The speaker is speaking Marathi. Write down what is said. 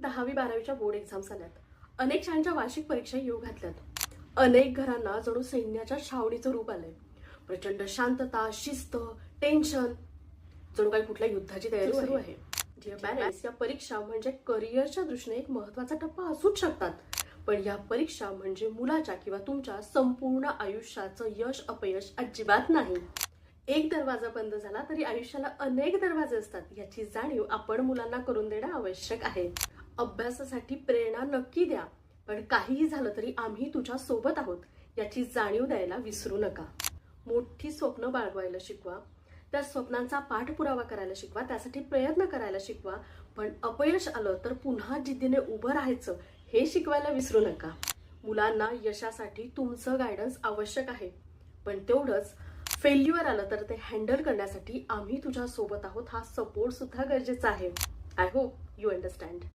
10वी-12वीच्या बोर्ड एक्झाम्स आल्यात. अनेक शाळांच्या वार्षिक परीक्षा येऊ घातल्यात. अनेक घरांना जणू सैन्याच्या छावणीचं रूप आलंय. प्रचंड शांतता, शिस्त, टेन्शन, जणू काही कुठल्या युद्धाची तयारी सुरू आहे. डिअर पॅरेंट्स, या परीक्षा म्हणजे करिअरच्या दृष्टीने एक महत्वाचा टप्पा असूच शकतात, पण या परीक्षा म्हणजे मुलाच्या किंवा तुमच्या संपूर्ण आयुष्याचं यश अपयश अजिबात नाही. एक दरवाजा बंद झाला तरी आयुष्याला अनेक दरवाजे असतात, याची जाणीव आपण मुलांना करून देणं आवश्यक आहे. अभ्यासासाठी प्रेरणा नक्की द्या, पण काहीही झालं तरी आम्ही तुझ्या सोबत आहोत याची जाणीव द्यायला विसरू नका. मोठी स्वप्न बाळगायला शिकवा, त्या स्वप्नांचा पाठपुरावा करायला शिकवा, त्यासाठी प्रयत्न करायला शिकवा, पण अपयश आलं तर पुन्हा जिद्दीने उभं राहायचं हे शिकवायला विसरू नका. मुलांना यशासाठी तुमचं गायडन्स आवश्यक आहे, पण तेवढंच फेल्युअर आलं तर ते हँडल करण्यासाठी आम्ही तुझ्या सोबत आहोत हा सपोर्ट सुद्धा गरजेचा आहे. I hope you understand.